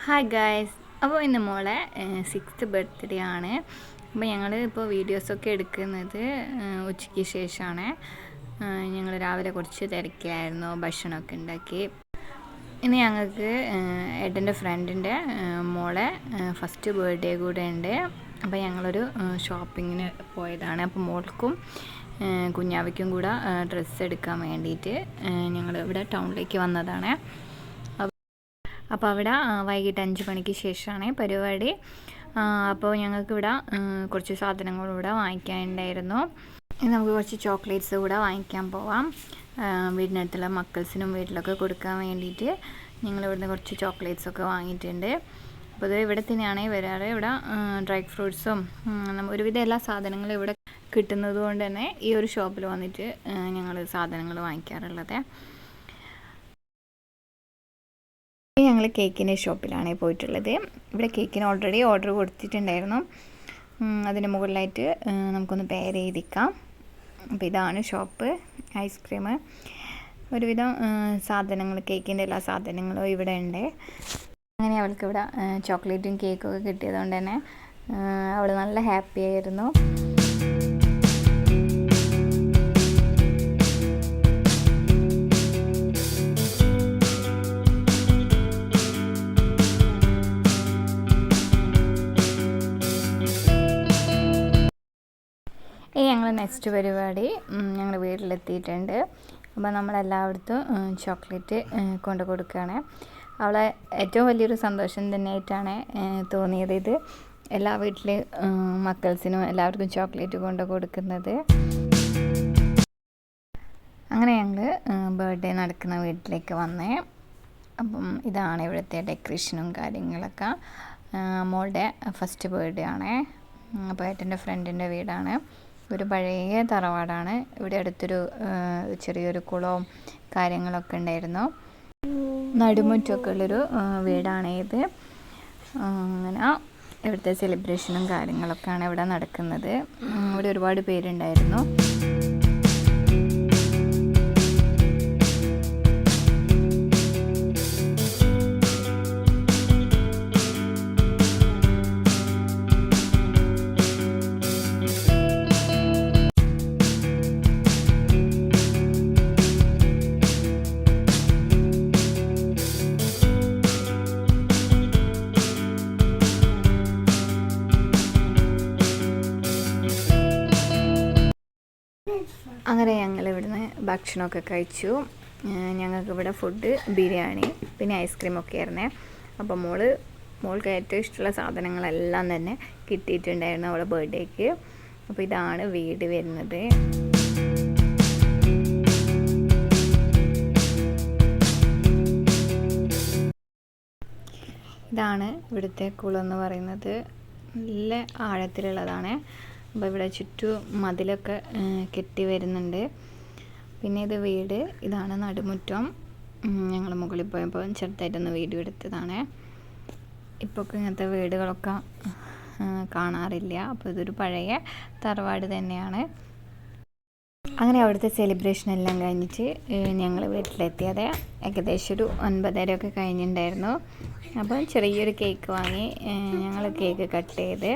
Hi guys, അപ്പോൾ ഇന്ന് മോളെ 6th ബർത്ത്ഡേ ആണ്. അപ്പോൾ ഞങ്ങൾ ഇപ്പോൾ വീഡിയോസൊക്കെ എടുക്കുന്നത് ഉച്ചയ്ക്ക് ശേഷമാണ്. ഞങ്ങൾ രാവിലെ കുറച്ച് തിരക്കിലായിരുന്നു, ഭക്ഷണമൊക്കെ ഉണ്ടാക്കി. ഇനി ഞങ്ങൾക്ക് ഏട്ടൻ്റെ ഫ്രണ്ടിൻ്റെ മോളെ ഫസ്റ്റ് ബർത്ത്ഡേ കൂടെ ഉണ്ട്. അപ്പോൾ ഞങ്ങളൊരു ഷോപ്പിങ്ങിന് പോയതാണ്. അപ്പോൾ മോൾക്കും കുഞ്ഞാവയ്ക്കും കൂടെ ഡ്രസ്സ് എടുക്കാൻ വേണ്ടിയിട്ട് ഞങ്ങൾ ഇവിടെ ടൗണിലേക്ക് വന്നതാണ്. അപ്പോൾ അവിടെ വൈകിട്ട് 5 മണിക്ക് ശേഷമാണ് പരിപാടി. അപ്പോൾ ഞങ്ങൾക്കിവിടെ കുറച്ച് സാധനങ്ങളിവിടെ വാങ്ങിക്കാനുണ്ടായിരുന്നു. നമുക്ക് കുറച്ച് ചോക്ലേറ്റ്സ് കൂടെ വാങ്ങിക്കാൻ പോവാം. വീടിനടുത്തുള്ള മക്കൾസിനും വീട്ടിലൊക്കെ കൊടുക്കാൻ വേണ്ടിയിട്ട് ഞങ്ങളിവിടുന്ന് കുറച്ച് ചോക്ലേറ്റ്സൊക്കെ വാങ്ങിയിട്ടുണ്ട്. അപ്പോൾ ഇത് ഇവിടെ തന്നെയാണ് വരാറ്. ഇവിടെ ഡ്രൈ ഫ്രൂട്ട്സും ഒരുവിധം എല്ലാ സാധനങ്ങളും ഇവിടെ കിട്ടുന്നത് കൊണ്ട് തന്നെ ഈ ഒരു ഷോപ്പിൽ വന്നിട്ട് ഞങ്ങൾ സാധനങ്ങൾ വാങ്ങിക്കാറുള്ളത്. ഞങ്ങൾ കേക്കിൻ്റെ ഷോപ്പിലാണ് പോയിട്ടുള്ളത്. ഇവിടെ കേക്കിന് ഓൾറെഡി ഓർഡർ കൊടുത്തിട്ടുണ്ടായിരുന്നു. അതിന് മുകളിലായിട്ട് നമുക്കൊന്ന് പേര് എഴുതിക്കാം. അപ്പോൾ ഇതാണ് ഷോപ്പ്. ഐസ്ക്രീം, ഒരുവിധം സാധനങ്ങൾ, കേക്കിൻ്റെ എല്ലാ സാധനങ്ങളും ഇവിടെ ഉണ്ട്. അങ്ങനെ അവൾക്ക് ഇവിടെ ചോക്ലേറ്റും കേക്കും ഒക്കെ കിട്ടിയതുകൊണ്ട് തന്നെ അവൾ നല്ല ഹാപ്പി ആയിരുന്നു. ഞങ്ങൾ നെക്സ്റ്റ് പരിപാടി ഞങ്ങൾ വീട്ടിലെത്തിയിട്ടുണ്ട്. അപ്പോൾ നമ്മളെല്ലായിടത്തും ചോക്ലേറ്റ് കൊണ്ട് കൊടുക്കുകയാണ്. അവളെ ഏറ്റവും വലിയൊരു സന്തോഷം തന്നെയായിട്ടാണ് തോന്നിയത് ഇത്. എല്ലാ വീട്ടിലെ മക്കൾസിനും എല്ലാവർക്കും ചോക്ലേറ്റ് കൊണ്ട് കൊടുക്കുന്നത്. അങ്ങനെ ഞങ്ങൾ ബർത്ത്ഡേ നടക്കുന്ന വീട്ടിലേക്ക് വന്നേ. അപ്പം ഇതാണ് ഇവിടുത്തെ ഡെക്കറേഷനും കാര്യങ്ങളൊക്കെ. മോളുടെ ഫസ്റ്റ് ബർത്ത്ഡേ ആണ്. അപ്പോൾ ഏട്ടൻ്റെ ഫ്രണ്ടിൻ്റെ വീടാണ്. ഒരു പഴയ തറവാടാണ്. ഇവിടെ അടുത്തൊരു ചെറിയൊരു കുളവും കാര്യങ്ങളൊക്കെ ഉണ്ടായിരുന്നു. നടുമുറ്റമൊക്കെ ഉള്ളൊരു വീടാണ് ഇത്. അങ്ങനെ ഇവിടുത്തെ സെലിബ്രേഷനും കാര്യങ്ങളൊക്കെയാണ് ഇവിടെ നടക്കുന്നത്. ഇവിടെ ഒരുപാട് പേരുണ്ടായിരുന്നു. അങ്ങനെ ഞങ്ങൾ ഇവിടുന്ന് ഭക്ഷണമൊക്കെ കഴിച്ചു. ഞങ്ങൾക്കിവിടെ ഫുഡ് ബിരിയാണി പിന്നെ ഐസ്ക്രീമൊക്കെ ആയിരുന്നേ. അപ്പോൾ മോൾക്ക് ഏറ്റവും ഇഷ്ടമുള്ള സാധനങ്ങളെല്ലാം തന്നെ കിട്ടിയിട്ടുണ്ടായിരുന്നു അവളുടെ ബർത്ത്ഡേക്ക്. അപ്പോൾ ഇതാണ് വീട് വരുന്നത്. ഇതാണ് ഇവിടുത്തെ കുളം എന്ന് പറയുന്നത്. നല്ല ആഴത്തിലുള്ളതാണ്. അപ്പോൾ ഇവിടെ ചുറ്റും മതിലൊക്കെ കെട്ടി വരുന്നുണ്ട്. പിന്നെ ഇത് വീട്, ഇതാണ് നടുമുറ്റം. ഞങ്ങൾ മുകളിൽ പോയപ്പോൾ ചെറുതായിട്ടൊന്ന് വീഡിയോ എടുത്തതാണ്. ഇപ്പോൾ ഇങ്ങനത്തെ വീടുകളൊക്കെ കാണാറില്ല. അപ്പോൾ ഇതൊരു പഴയ തറവാട് തന്നെയാണ്. അങ്ങനെ അവിടുത്തെ സെലിബ്രേഷൻ എല്ലാം കഴിഞ്ഞിട്ട് ഞങ്ങൾ വീട്ടിലെത്തിയത് ഏകദേശം ഒരു 9:30 ഒക്കെ കഴിഞ്ഞിട്ടുണ്ടായിരുന്നു. അപ്പം ചെറിയൊരു കേക്ക് വാങ്ങി ഞങ്ങൾ കേക്ക് കട്ട് ചെയ്ത്.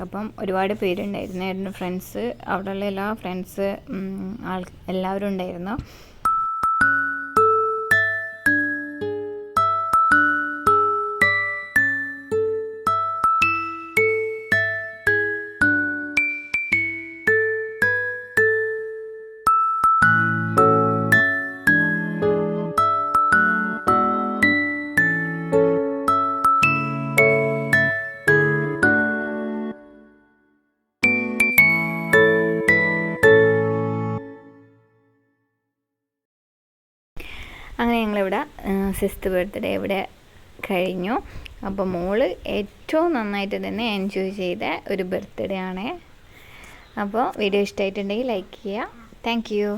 അപ്പം ഒരുപാട് പേരുണ്ടായിരുന്നു. എൻ്റെ ഫ്രണ്ട്സ്, അവിടെയുള്ള എല്ലാ ഫ്രണ്ട്സ് എല്ലാവരും ഉണ്ടായിരുന്നു. അങ്ങനെ ഞങ്ങളിവിടെ 6th ബർത്ത്ഡേ ഇവിടെ കഴിഞ്ഞു. അപ്പോൾ മോള് ഏറ്റവും നന്നായിട്ട് തന്നെ എൻജോയ് ചെയ്ത ഒരു ബർത്ത്ഡേ ആണ്. അപ്പോൾ വീഡിയോ ഇഷ്ടമായിട്ടുണ്ടെങ്കിൽ ലൈക്ക് ചെയ്യുക. Thank you.